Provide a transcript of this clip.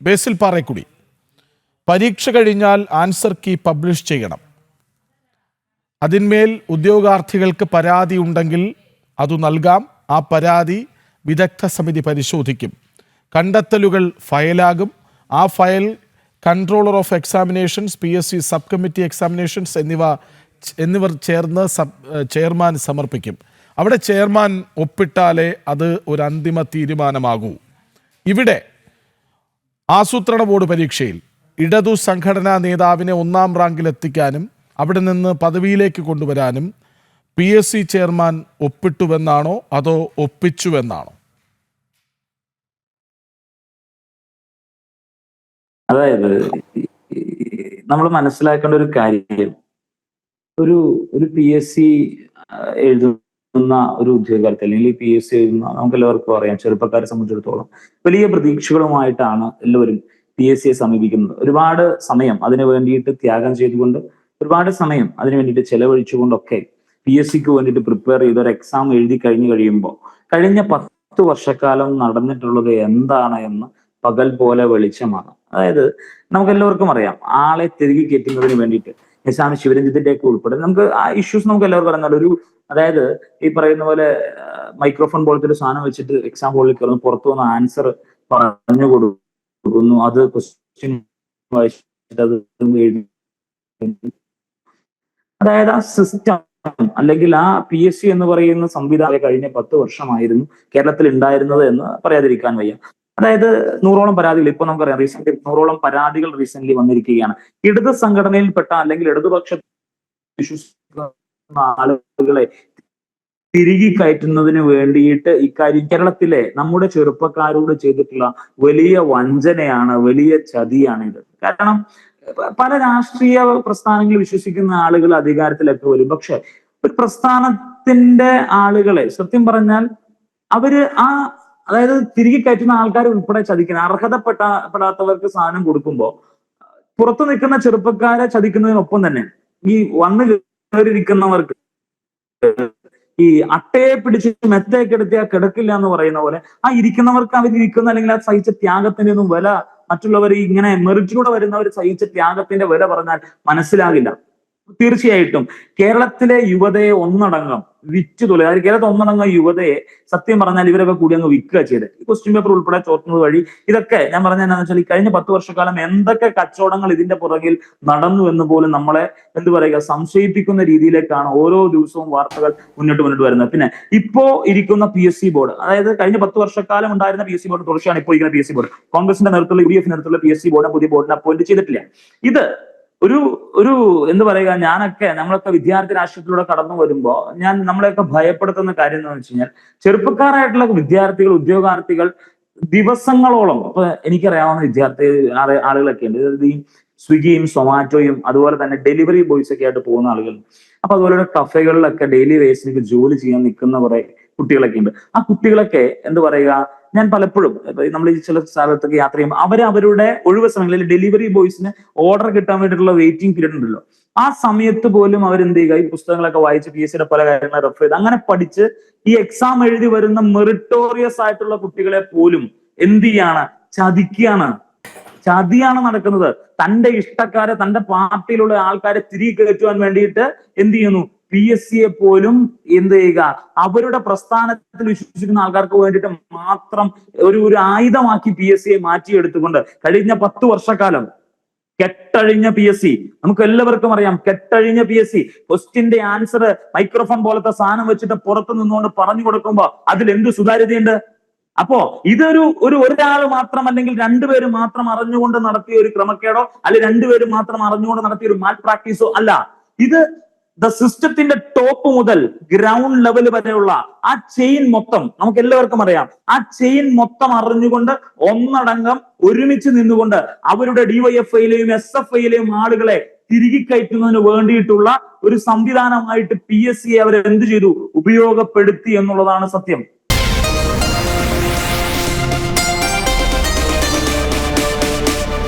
ബേസിൽ പാറേക്കുടി, പരീക്ഷ കഴിഞ്ഞാൽ answer key publish ചെയ്യണം. അതിന്മേൽ ഉദ്യോഗാർത്ഥികൾക്ക് പരാതി ഉണ്ടെങ്കിൽ അത് നൽകാം. ആ പരാതി വിദഗ്ധ സമിതി പരിശോധിക്കും. കണ്ടെത്തലുകൾ ഫയലാകും. ആ file controller of examinations, PSC sub committee examinations എന്നിവർ ചേർന്ന് ചെയർമാൻ സമർപ്പിക്കും. അവിടെ ചെയർമാൻ ഒപ്പിട്ടാലേ അത് ഒരു അന്തിമ തീരുമാനമാകൂ. ഇവിടെ ആസൂത്രണ ബോർഡ് പരീക്ഷയിൽ ഇടതു സംഘടനാ നേതാവിനെ 1-ാം റാങ്കിലെത്തിക്കാനും അവിടെ നിന്ന് പദവിയിലേക്ക് കൊണ്ടുവരാനും PSC ചെയർമാൻ ഒപ്പിട്ടുവെന്നാണോ അതോ ഒപ്പിച്ചുവെന്നാണോ? അതായത് നമ്മൾ മനസ്സിലാക്കേണ്ട ഒരു കാര്യം, ഒരു PSC എഴുതുന്ന ഒരു ഉദ്യോഗാർത്ഥി അല്ലെങ്കിൽ PSC എഴുതുന്ന നമുക്ക് എല്ലാവർക്കും അറിയാം, ചെറുപ്പക്കാരെ സംബന്ധിച്ചിടത്തോളം വലിയ പ്രതീക്ഷകളുമായിട്ടാണ് എല്ലാവരും PSCയെ സമീപിക്കുന്നത്. ഒരുപാട് സമയം അതിനു വേണ്ടിയിട്ട് ത്യാഗം ചെയ്തുകൊണ്ട്, ഒരുപാട് സമയം അതിനു വേണ്ടിയിട്ട് ചെലവഴിച്ചുകൊണ്ടൊക്കെ PSCക്ക് വേണ്ടിയിട്ട് പ്രിപ്പയർ ചെയ്ത് ഒരു എക്സാം എഴുതി കഴിയുമ്പോൾ കഴിഞ്ഞ 10 വർഷക്കാലം നടന്നിട്ടുള്ളത് എന്താണ് എന്ന് പകൽ പോലെ വെളിച്ചമാണ്. അതായത് നമുക്ക് എല്ലാവർക്കും അറിയാം, ആളെ തിരികെ കയറ്റുന്നതിന് വേണ്ടിയിട്ട് നിശാന്ത് ശിവരഞ്ജിത്തിന്റെ ഒക്കെ ഉൾപ്പെടെ നമുക്ക് ആ ഇഷ്യൂസ് നമുക്ക് എല്ലാവർക്കും അറിയാം. ഒരു അതായത് ഈ പറയുന്ന പോലെ മൈക്രോഫോൺ പോലത്തെ ഒരു സാധനം വെച്ചിട്ട് എക്സാം ഹോളിൽ കയറുന്നു, പുറത്തു വന്ന ആൻസർ പറഞ്ഞു കൊടുക്കുന്നു, അത് ക്വസ്റ്റ്യൻ അതായത് ആ സിസ്റ്റം അല്ലെങ്കിൽ ആ PSC എന്ന് പറയുന്ന സംവിധാനം കഴിഞ്ഞ 10 വർഷമായിരുന്നു കേരളത്തിൽ ഉണ്ടായിരുന്നത് എന്ന് പറയാതിരിക്കാൻ വയ്യ. അതായത് 100ഓളം പരാതികൾ ഇപ്പൊ നമുക്കറിയാം, റീസെന്റ് 100ഓളം പരാതികൾ റീസെന്റ് വന്നിരിക്കുകയാണ്. ഇടത് സംഘടനയിൽപ്പെട്ട അല്ലെങ്കിൽ ഇടതുപക്ഷ വിശ്വസിക്കുന്ന ആളുകളെ തിരികെ കയറ്റുന്നതിന് വേണ്ടിയിട്ട് ഇക്കാര്യം കേരളത്തിലെ നമ്മുടെ ചെറുപ്പക്കാരോട് ചെയ്തിട്ടുള്ള വലിയ വഞ്ചനയാണ്, വലിയ ചതിയാണ് ഇത്. കാരണം പല രാഷ്ട്രീയ പ്രസ്ഥാനങ്ങളിൽ വിശ്വസിക്കുന്ന ആളുകൾ അധികാരത്തിലൊക്കെ വരും, പക്ഷെ ഒരു പ്രസ്ഥാനത്തിന്റെ ആളുകളെ സത്യം പറഞ്ഞാൽ അവര് അതായത് തിരികെ കയറ്റുന്ന ആൾക്കാർ ഉൾപ്പെടെ ചതിക്കുന്ന, അർഹതപ്പെടാത്തവർക്ക് സാധനം കൊടുക്കുമ്പോൾ പുറത്തു നിൽക്കുന്ന ചെറുപ്പക്കാരെ ചതിക്കുന്നതിനൊപ്പം തന്നെ ഈ വന്നു കയറിയിരിക്കുന്നവർക്ക് ഈ അട്ടയെ പിടിച്ച് മെത്തയൊക്കെ എടുത്തിയാൽ കിടക്കില്ല എന്ന് പറയുന്ന പോലെ ആ ഇരിക്കുന്നവർക്ക് അവരിയ്ക്കുന്ന അല്ലെങ്കിൽ ആ സഹിച്ച ത്യാഗത്തിന്റെ ഒന്നും വില മറ്റുള്ളവർ ഇങ്ങനെ മെറിറ്റിലൂടെ വരുന്നവർ സഹിച്ച ത്യാഗത്തിന്റെ വില പറഞ്ഞാൽ മനസ്സിലാകില്ല. തീർച്ചയായിട്ടും കേരളത്തിലെ യുവതയെ ഒന്നടങ്കം വിറ്റുതുല, അതായത് കേരളത്തിൽ ഒന്നടങ്കം യുവതയെ സത്യം പറഞ്ഞാൽ ഇവരൊക്കെ കൂടി അങ്ങ് വിൽക്കുക ചെയ്ത് ഈ ക്വസ്റ്റ്യൻ പേപ്പർ ഉൾപ്പെടെ ചോർത്തുന്നത് വഴി ഇതൊക്കെ ഞാൻ പറഞ്ഞ എന്താണെന്ന് വെച്ചാൽ ഈ കഴിഞ്ഞ 10 വർഷക്കാലം എന്തൊക്കെ കച്ചവടങ്ങൾ ഇതിന്റെ പുറകിൽ നടന്നു എന്ന് പോലും നമ്മളെ സംശയിപ്പിക്കുന്ന രീതിയിലേക്കാണ് ഓരോ ദിവസവും വാർത്തകൾ മുന്നോട്ട് വരുന്നത്. പിന്നെ ഇപ്പോ ഇരിക്കുന്ന PSC ബോർഡ്, അതായത് കഴിഞ്ഞ 10 വർഷക്കാലം ഉണ്ടായിരുന്ന PSC ബോർഡ് തുടർച്ചയാണ് ഇപ്പോൾ ഇരിക്കുന്ന PSC ബോർഡ്. കോൺഗ്രസിന്റെ നേതൃത്വത്തിലുള്ള UDF നേതൃത്വത്തിലുള്ള PSC ബോർഡ് പുതിയ ബോർഡിനെ അപ്പോയിന്റ് ചെയ്തിട്ടില്ല. ഇത് ഒരു എന്ത് പറയുക, നമ്മളൊക്കെ വിദ്യാർത്ഥി രാഷ്ട്രീയത്തിലൂടെ കടന്നു വരുമ്പോ നമ്മളെയൊക്കെ ഭയപ്പെടുത്തുന്ന കാര്യം എന്ന് വെച്ച് കഴിഞ്ഞാൽ ചെറുപ്പക്കാരായിട്ടുള്ള വിദ്യാർത്ഥികൾ, ഉദ്യോഗാർത്ഥികൾ ദിവസങ്ങളോളം, അപ്പൊ എനിക്കറിയാവുന്ന വിദ്യാർത്ഥി ആളുകളൊക്കെ ഉണ്ട്, ഈ സ്വിഗ്ഗിയും സൊമാറ്റോയും അതുപോലെ തന്നെ ഡെലിവറി ബോയ്സ് ഒക്കെ ആയിട്ട് പോകുന്ന ആളുകൾ. അപ്പൊ അതുപോലെ കഫേകളിലൊക്കെ ഡെയിലി വേസിലേക്ക് ജോലി ചെയ്യാൻ നിൽക്കുന്ന കുറെ കുട്ടികളൊക്കെ ഉണ്ട്. ആ കുട്ടികളൊക്കെ എന്ത് പറയുക, ഞാൻ പലപ്പോഴും നമ്മൾ ഈ ചില സ്ഥലത്തൊക്കെ യാത്ര ചെയ്യുമ്പോൾ അവരുടെ ഒഴിവ് സമയങ്ങളിൽ ഡെലിവറി ബോയ്സിന് ഓർഡർ കിട്ടാൻ വേണ്ടിയിട്ടുള്ള വെയിറ്റിംഗ് പീരീഡ് ഉണ്ടല്ലോ, ആ സമയത്ത് പോലും അവരെന്ത് ചെയ്യുക, ഈ പുസ്തകങ്ങളൊക്കെ വായിച്ച് PSCയുടെ പല കാര്യങ്ങളെ റെഫർ ചെയ്ത് അങ്ങനെ പഠിച്ച് ഈ എക്സാം എഴുതി വരുന്ന മെറിറ്റോറിയസ് ആയിട്ടുള്ള കുട്ടികളെ പോലും എന്ത് ചെയ്യാണ്, ചതിയാണ് നടക്കുന്നത്. തന്റെ ഇഷ്ടക്കാരെ, തന്റെ പാർട്ടിയിലുള്ള ആൾക്കാരെ തിരികെ കയറ്റുവാൻ വേണ്ടിയിട്ട് എന്ത് ചെയ്യുന്നു, PSCയെ പോലും എന്ത് ചെയ്യുക, അവരുടെ പ്രസ്ഥാനത്തിൽ വിശ്വസിക്കുന്ന ആൾക്കാർക്ക് വേണ്ടിയിട്ട് മാത്രം ഒരു ആയുധമാക്കി PSCയെ മാറ്റിയെടുത്തുകൊണ്ട് കഴിഞ്ഞ 10 വർഷക്കാലം കെട്ടഴിഞ്ഞ PSC, നമുക്ക് എല്ലാവർക്കും അറിയാം, കെട്ടഴിഞ്ഞ PSC. ക്വസ്റ്റിന്റെ ആൻസർ മൈക്രോഫോൺ പോലത്തെ സാധനം വെച്ചിട്ട് പുറത്തു നിന്നുകൊണ്ട് പറഞ്ഞു കൊടുക്കുമ്പോ അതിൽ എന്ത് സുതാര്യതയുണ്ട്? അപ്പോ ഇതൊരു ഒരാൾ മാത്രം അല്ലെങ്കിൽ 2 പേര് മാത്രം അറിഞ്ഞുകൊണ്ട് നടത്തിയ ഒരു ക്രമക്കേടോ അല്ലെങ്കിൽ 2 പേര് മാത്രം അറിഞ്ഞുകൊണ്ട് നടത്തിയ ഒരു മാൽ പ്രാക്ടീസോ അല്ല. ഇത് സിസ്റ്റത്തിന്റെ ടോപ്പ് മുതൽ ഗ്രൗണ്ട് ലെവൽ വരെയുള്ള ആ ചെയിൻ മൊത്തം നമുക്ക് എല്ലാവർക്കും അറിയാം. ആ ചെയിൻ മൊത്തം അറിഞ്ഞുകൊണ്ട് ഒന്നടങ്കം ഒരുമിച്ച് നിന്നുകൊണ്ട് അവരുടെ DYFIയിലെയും SFIയിലെയും ആളുകളെ തിരികെ കയറ്റുന്നതിന് വേണ്ടിയിട്ടുള്ള ഒരു സംവിധാനമായിട്ട് PSCയെ അവർ എന്ത് ചെയ്തു, ഉപയോഗപ്പെടുത്തി എന്നുള്ളതാണ് സത്യം.